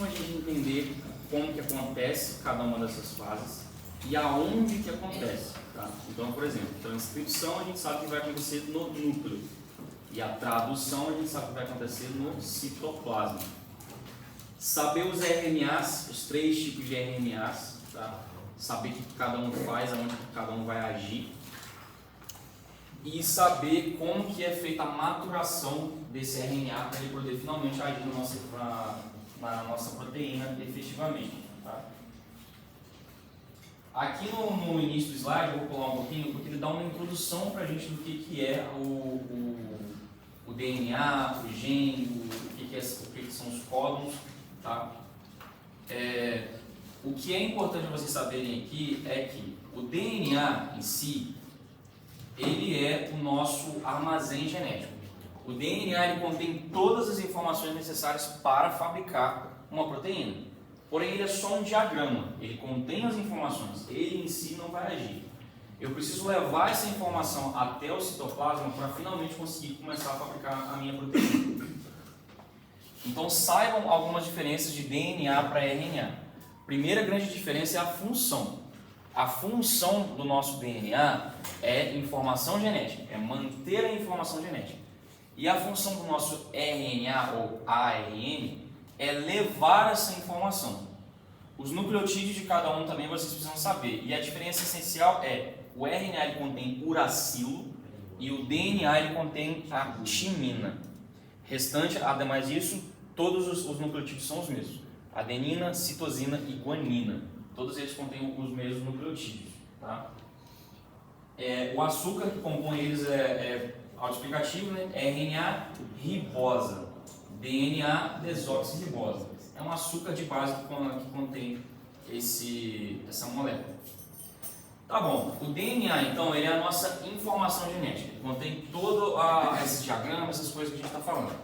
importantíssimo a gente entender como que acontece cada uma dessas fases e aonde que acontece. Tá? Então, por exemplo, transcrição a gente sabe que vai acontecer no núcleo e a tradução a gente sabe que vai acontecer no citoplasma. Saber os RNAs, os 3 tipos de RNAs, tá? Saber o que cada um faz, aonde cada um vai agir e saber como que é feita a maturação desse RNA para ele poder finalmente agir na nossa proteína efetivamente. Tá? Aqui no início do slide eu vou pular um pouquinho porque ele dá uma introdução para a gente do que é o DNA, o gene, o que são os códons. Tá? O que é importante vocês saberem aqui é que o DNA em si, ele é o nosso armazém genético. O DNA ele contém todas as informações necessárias para fabricar uma proteína. Porém, ele é só um diagrama, ele contém as informações, ele em si não vai agir. Eu preciso levar essa informação até o citoplasma para finalmente conseguir começar a fabricar a minha proteína. Então, saibam algumas diferenças de DNA para RNA. Primeira grande diferença é a função. A função do nosso DNA é informação genética, é manter a informação genética. E a função do nosso RNA ou ARN é levar essa informação. Os nucleotídeos de cada um também vocês precisam saber. E a diferença essencial é o RNA ele contém uracilo e o DNA ele contém a timina. Restante, ademais disso, todos os nucleotídeos são os mesmos. Adenina, citosina e guanina. Todos eles contêm os mesmos nucleotídeos. Tá? O açúcar que compõe eles é autoexplicativo, né? RNA ribosa, DNA desoxirribosa. É um açúcar de base que contém essa molécula. Tá bom, o DNA então ele é a nossa informação genética. Ele contém todo esse diagrama, essas coisas que a gente está falando.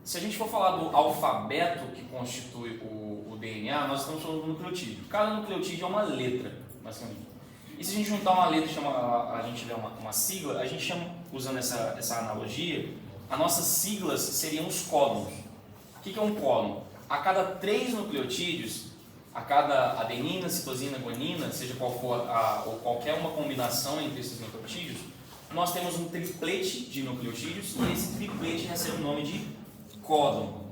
Se a gente for falar do alfabeto que constitui o DNA, nós estamos falando do nucleotídeo. Cada nucleotídeo é uma letra, basicamente. E se a gente juntar uma letra e a gente der uma sigla, a gente chama, usando essa analogia, as nossas siglas seriam os códons. O que é um códon? A cada 3 nucleotídeos, a cada adenina, citosina, guanina, seja qual for ou qualquer uma combinação entre esses nucleotídeos, nós temos um triplete de nucleotídeos e esse triplete recebe o nome de códon.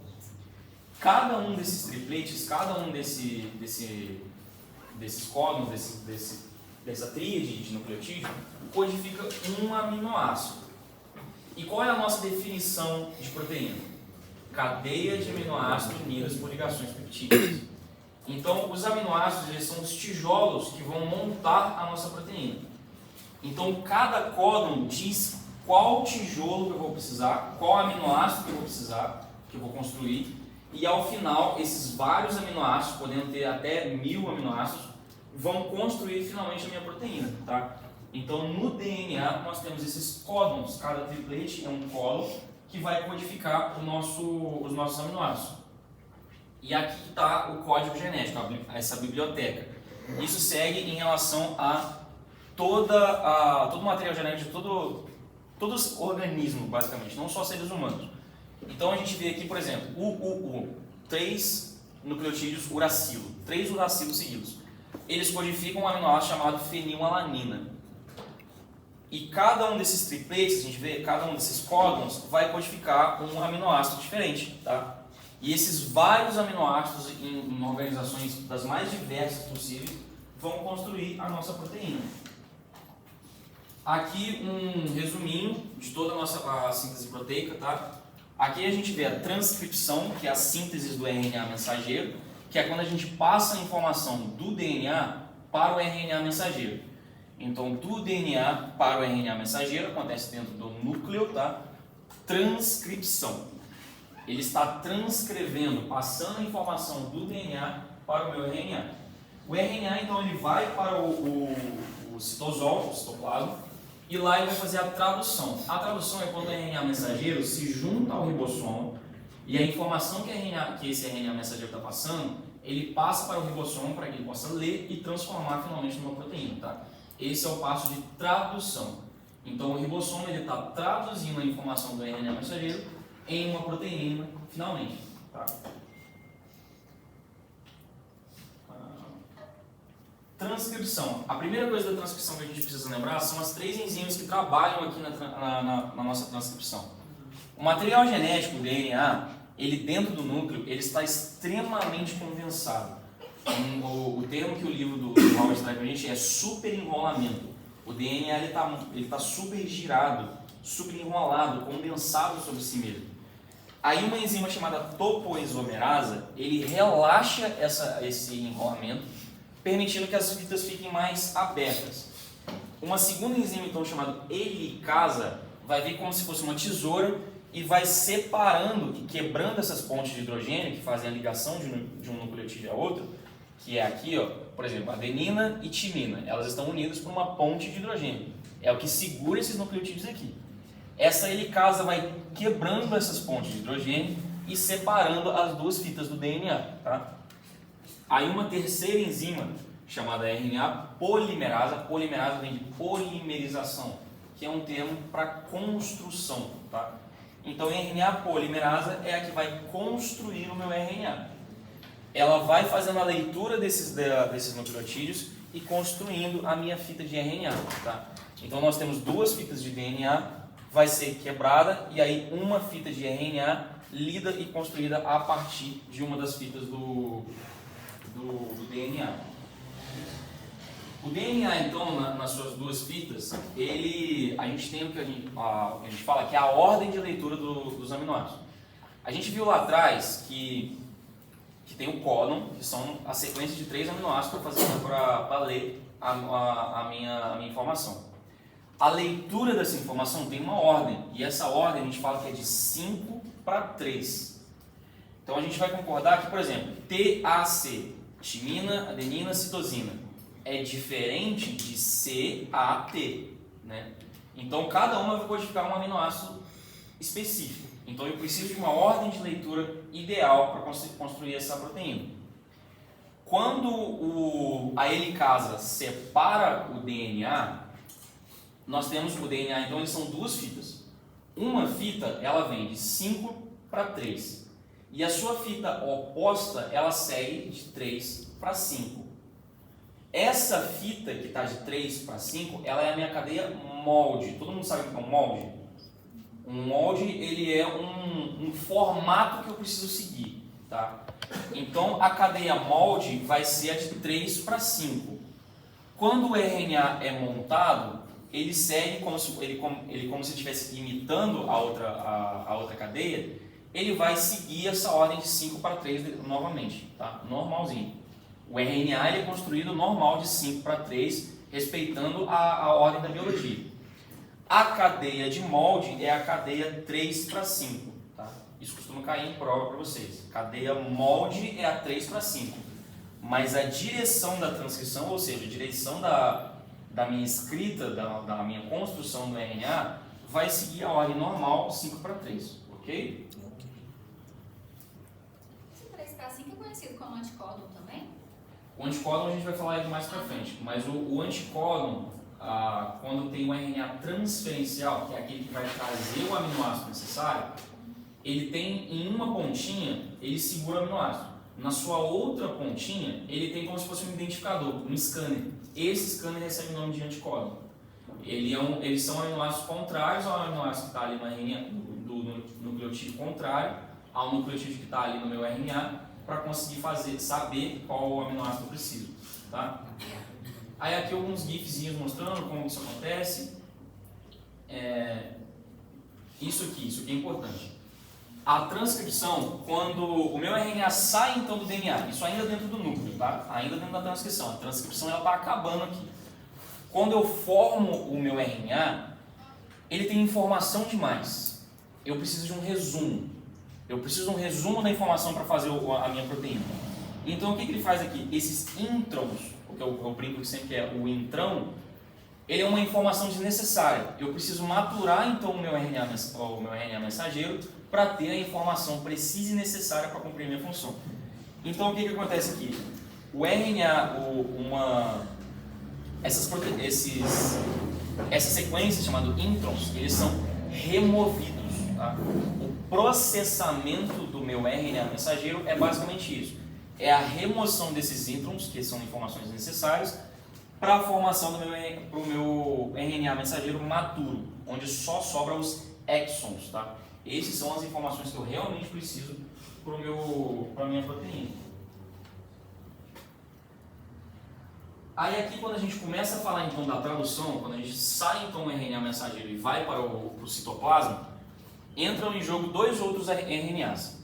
Cada um desses tripletes, cada um desses códons, dessa tríade de nucleotídeo, codifica um aminoácido. E qual é a nossa definição de proteína? Cadeia de aminoácidos unidas por ligações peptídicas. Então, os aminoácidos eles são os tijolos que vão montar a nossa proteína. Então, cada códon diz qual tijolo que eu vou precisar, qual aminoácido que eu vou precisar, que eu vou construir, e ao final, esses vários aminoácidos, podendo ter até 1000 aminoácidos, vão construir finalmente a minha proteína. Tá? Então, no DNA, nós temos esses códons, cada triplete é um códon que vai codificar os nossos aminoácidos. E aqui está o código genético, essa biblioteca. Isso segue em relação a todo o material genético de todos os organismos, basicamente, não só seres humanos. Então a gente vê aqui, por exemplo, 3 nucleotídeos uracilo, 3 uracilos seguidos. Eles codificam um aminoácido chamado fenilalanina. E cada um desses tripletes, a gente vê, cada um desses códons vai codificar um aminoácido diferente. Tá? E esses vários aminoácidos em organizações das mais diversas possíveis vão construir a nossa proteína. Aqui um resuminho de toda a nossa síntese proteica, tá? Aqui a gente vê a transcrição, que é a síntese do RNA mensageiro, que é quando a gente passa a informação do DNA para o RNA mensageiro. Então, do DNA para o RNA mensageiro acontece dentro do núcleo, tá? Transcrição. Ele está transcrevendo, passando a informação do DNA para o meu RNA. O RNA, então, ele vai para o citosol, o citoplasma, e lá ele vai fazer a tradução. A tradução é quando o RNA mensageiro se junta ao ribossomo e a informação que esse RNA mensageiro está passando, ele passa para o ribossomo para que ele possa ler e transformar finalmente numa proteína. Tá? Esse é o passo de tradução. Então o ribossomo está traduzindo a informação do RNA mensageiro em uma proteína finalmente. Tá? Transcrição. A primeira coisa da transcrição que a gente precisa lembrar são as 3 enzimas que trabalham aqui na nossa transcrição. O material genético, o DNA, ele dentro do núcleo, ele está extremamente condensado. O termo que o livro do Howard traz para a gente é superenrolamento. O DNA ele tá super girado, super enrolado, condensado sobre si mesmo. Aí uma enzima chamada topoisomerasa, ele relaxa esse enrolamento, permitindo que as fitas fiquem mais abertas. Uma segunda enzima, então, chamada helicasa, vai vir como se fosse uma tesoura e vai separando e quebrando essas pontes de hidrogênio que fazem a ligação de um nucleotídeo a outro, que é aqui, ó, por exemplo, adenina e timina. Elas estão unidas por uma ponte de hidrogênio. É o que segura esses nucleotídeos aqui. Essa helicasa vai quebrando essas pontes de hidrogênio e separando as duas fitas do DNA. Tá? Aí uma terceira enzima, chamada RNA polimerasa. Polimerasa vem de polimerização, que é um termo para construção. Tá? Então, RNA polimerasa é a que vai construir o meu RNA. Ela vai fazendo a leitura desses nucleotídeos e construindo a minha fita de RNA. Tá? Então, nós temos 2 fitas de DNA, vai ser quebrada, e aí uma fita de RNA lida e construída a partir de uma das fitas do DNA. O DNA, então, nas suas 2 fitas, a gente tem o que a gente fala que é a ordem de leitura dos aminoácidos. A gente viu lá atrás que tem o códon, que são a sequência de 3 aminoácidos para ler a minha informação. A leitura dessa informação tem uma ordem, e essa ordem a gente fala que é de 5 para 3. Então a gente vai concordar que, por exemplo, TAC, timina, adenina, citosina, é diferente de CAT, né? Então cada uma vai codificar um aminoácido específico. Então eu preciso de uma ordem de leitura ideal para construir essa proteína. Quando a helicasa separa o DNA, nós temos o DNA, então eles são 2 fitas. Uma fita, ela vem de 5 para 3. E a sua fita oposta, ela segue de 3 para 5. Essa fita que está de 3 para 5, ela é a minha cadeia molde. Todo mundo sabe o que é um molde? Um molde, ele é um formato que eu preciso seguir. Tá? Então, a cadeia molde vai ser a de 3 para 5. Quando o RNA é montado, ele segue como se estivesse imitando a outra cadeia, ele vai seguir essa ordem de 5 para 3 novamente, tá? Normalzinho. O RNA ele é construído normal de 5 para 3, respeitando a ordem da biologia. A cadeia de molde é a cadeia 3 para 5. Tá? Isso costuma cair em prova para vocês. Cadeia molde é a 3 para 5. Mas a direção da transcrição, ou seja, a direção da minha escrita, da minha construção do RNA, vai seguir a ordem normal 5 para 3. Ok? Esse 3 para 5 é conhecido como anticódon também? O anticódon a gente vai falar ele mais para frente. Mas o anticódon, quando tem o RNA transferencial, que é aquele que vai trazer o aminoácido necessário, ele tem em uma pontinha, ele segura o aminoácido. Na sua outra pontinha, ele tem como se fosse um identificador, um scanner. Esse scanner recebe o nome de anticódon. Eles são aminoácidos contrários ao aminoácido que está ali no RNA, do nucleotídeo contrário ao nucleotídeo que está ali no meu RNA, para conseguir saber qual o aminoácido eu preciso. Tá? Aí aqui alguns gifzinhos mostrando como isso acontece. Isso aqui é importante. A transcrição, quando o meu RNA sai então do DNA, isso ainda dentro do núcleo, tá? Ainda dentro da transcrição. A transcrição ela está acabando aqui. Quando eu formo o meu RNA, ele tem informação demais. Eu preciso de um resumo. Eu preciso de um resumo da informação para fazer a minha proteína. Então o que ele faz aqui? Esses introns, o que eu brinco que sempre é o intrão, ele é uma informação desnecessária. Eu preciso maturar então o meu RNA mensageiro para ter a informação precisa e necessária para cumprir a minha função. Então o que acontece aqui? O RNA, essa sequência chamada introns, eles são removidos. Tá? O processamento do meu RNA mensageiro é basicamente isso. É a remoção desses introns, que são informações necessárias, para a formação do meu RNA mensageiro maturo, onde só sobram os exons, tá? Essas são as informações que eu realmente preciso para a minha proteína. Aí aqui quando a gente começa a falar então da tradução, quando a gente sai então do RNA mensageiro e vai para o citoplasma, entram em jogo dois outros RNAs.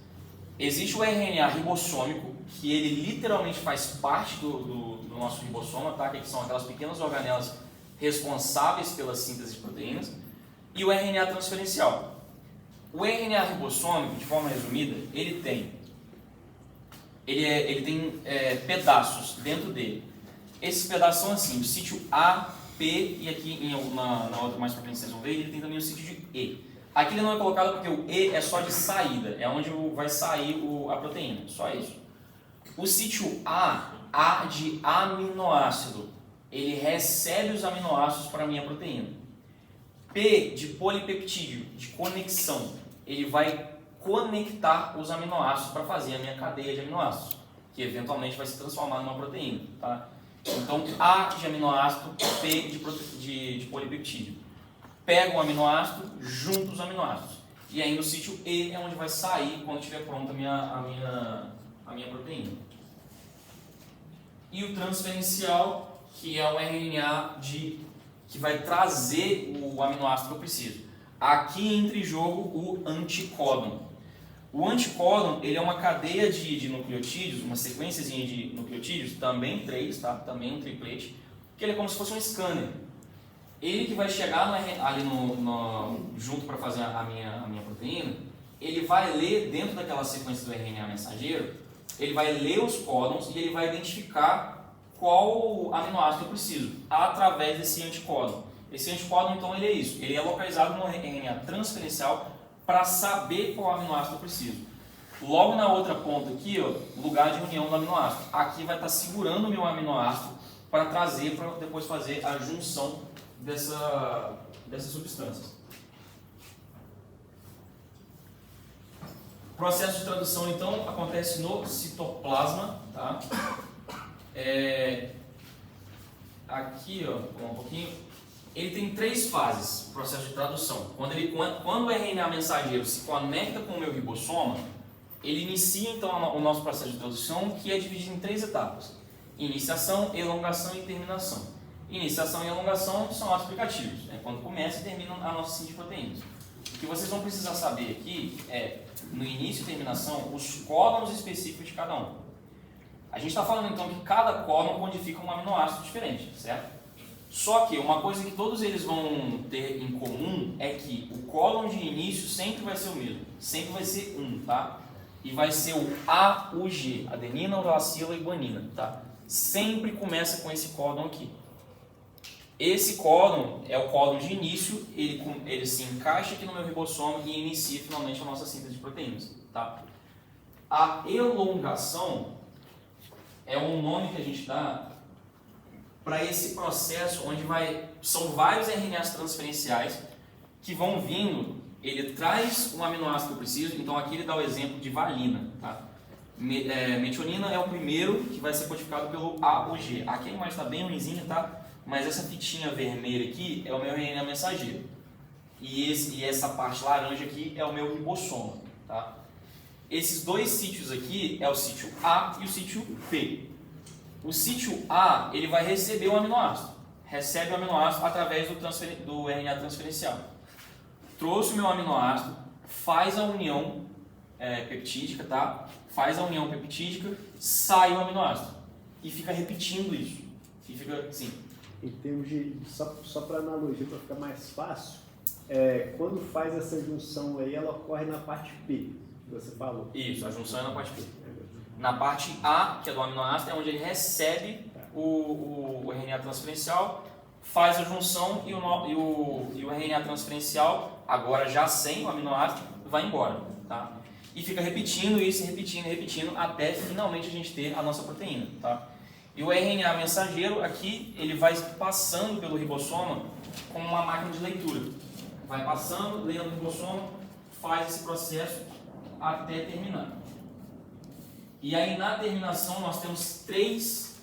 Existe o RNA ribossômico, que ele literalmente faz parte do nosso ribossoma, tá? Que são aquelas pequenas organelas responsáveis pela síntese de proteínas, e o RNA transferencial. O RNA ribossômico, de forma resumida, ele tem pedaços dentro dele. Esses pedaços são assim, o sítio A, P e aqui na outra mais pra frente vocês vão ver, ele tem também o sítio de E. Aqui ele não é colocado porque o E é só de saída, é onde vai sair a proteína, só isso. O sítio A de aminoácido, ele recebe os aminoácidos para a minha proteína. P de polipeptídeo, de conexão, ele vai conectar os aminoácidos para fazer a minha cadeia de aminoácidos, que eventualmente vai se transformar numa proteína, tá? Então, A de aminoácido, P de polipeptídeo. Pega um aminoácido, junta os aminoácidos. E aí no sítio E é onde vai sair quando estiver pronta a minha proteína. E o transferencial, que é o RNA que vai trazer o aminoácido que eu preciso. Aqui entra em jogo o anticódon. O anticódon, ele é uma cadeia de nucleotídeos, uma sequenciazinha de nucleotídeos, também 3, tá? Também um triplete, que ele é como se fosse um scanner. Ele que vai chegar ali junto para fazer a minha proteína, ele vai ler dentro daquela sequência do RNA mensageiro, ele vai ler os códons e ele vai identificar qual aminoácido eu preciso, através desse anticódon. Esse anticódon, então, ele é isso, ele é localizado no RNA transferencial para saber qual aminoácido eu preciso. Logo na outra ponta aqui, ó, lugar de união do aminoácido. Aqui vai estar segurando o meu aminoácido para trazer, para depois fazer a junção dessas substâncias. O processo de tradução, então, acontece no citoplasma, tá? Aqui, ó, um pouquinho, ele tem 3 fases, o processo de tradução. Quando o RNA mensageiro se conecta com o meu ribossoma, ele inicia, então, o nosso processo de tradução, que é dividido em 3 etapas. Iniciação, elongação e terminação. Iniciação e elongação são atos aplicativos, né? Quando começa e termina a nossa síntese de proteínas. O que vocês vão precisar saber aqui é, no início e terminação, os códons específicos de cada um. A gente está falando então que cada códon codifica um aminoácido diferente, certo? Só que uma coisa que todos eles vão ter em comum é que o códon de início sempre vai ser o mesmo, sempre vai ser 1, tá? E vai ser o AUG, adenina, uracila e guanina, tá? Sempre começa com esse códon aqui. Esse códon é o códon de início, ele se encaixa aqui no meu ribossoma e inicia finalmente a nossa síntese de proteínas, tá? A elongação é um nome que a gente dá para esse processo onde são vários RNAs transferenciais que vão vindo, ele traz um aminoácido que eu preciso, então aqui ele dá o exemplo de valina, tá? Metionina é o primeiro que vai ser codificado pelo AUG. Aqui a imagem está bem ruimzinha, tá? Mas essa fitinha vermelha aqui é o meu RNA mensageiro. E essa parte laranja aqui é o meu ribossoma, tá? Esses 2 sítios aqui é o sítio A e o sítio P. O sítio A, ele vai receber o aminoácido. Recebe o aminoácido através do RNA transferencial. Trouxe o meu aminoácido, faz a união peptídica, tá? Faz a união peptídica, sai o aminoácido. E fica repetindo isso. E fica assim. Em termos de, só para analogia, para ficar mais fácil, quando faz essa junção aí, ela ocorre na parte P, que você falou. Isso, a junção é na parte P. Na parte A, que é do aminoácido, é onde ele recebe o RNA transferencial, faz a junção e o RNA transferencial, agora já sem o aminoácido, vai embora, tá? E fica repetindo isso, repetindo, até finalmente a gente ter a nossa proteína, tá? E o RNA mensageiro aqui, ele vai passando pelo ribossoma como uma máquina de leitura. Vai passando, lendo o ribossoma, faz esse processo até terminar. E aí na terminação nós temos 3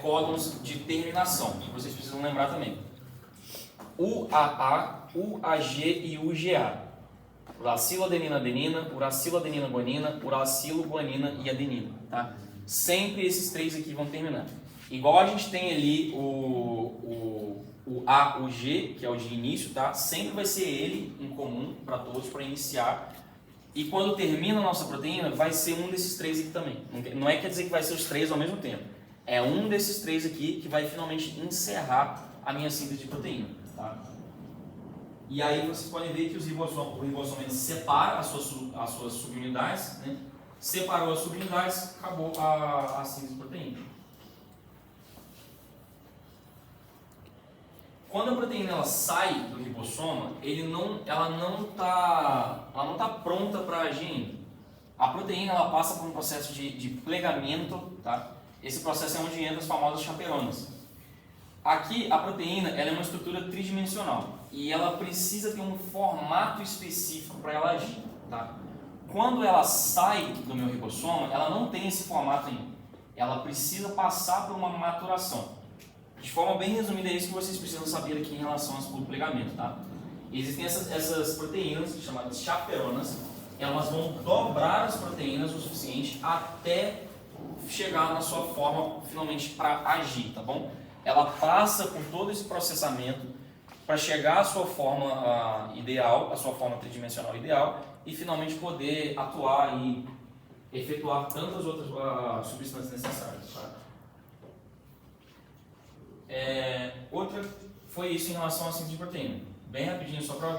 códons de terminação, que vocês precisam lembrar também. UAA, UAG e UGA. Uraciloadenina-adenina, uraciloadenina-guanina, uracilo-guanina e adenina. Tá? Sempre esses 3 aqui vão terminar. Igual a gente tem ali o A, o G, que é o de início, tá? Sempre vai ser ele em comum para todos, para iniciar. E quando termina a nossa proteína, vai ser um desses 3 aqui também. Não é quer dizer que vai ser os 3 ao mesmo tempo. É um desses 3 aqui que vai finalmente encerrar a minha síntese de proteína. Tá? E aí vocês podem ver que o ribossoma separa as suas subunidades, né? Separou as subunidades, acabou a síntese de proteína. Quando a proteína ela sai do ribossoma, ela não tá pronta para agir ainda. A proteína ela passa por um processo de plegamento, tá? Esse processo é onde entram as famosas chaperonas. Aqui a proteína ela é uma estrutura tridimensional e ela precisa ter um formato específico para ela agir, tá? Quando ela sai do meu ribossoma, ela não tem esse formato ainda. Ela precisa passar por uma maturação. De forma bem resumida, é isso que vocês precisam saber aqui em relação ao plegamento, tá? Existem essas proteínas, chamadas chaperonas, elas vão dobrar as proteínas o suficiente até chegar na sua forma, finalmente, para agir, tá bom? Ela passa por todo esse processamento para chegar à sua forma ideal, à sua forma tridimensional ideal, e finalmente poder atuar e efetuar tantas outras substâncias necessárias, tá? Outra foi isso em relação à síntese de proteína. Bem rapidinho, só para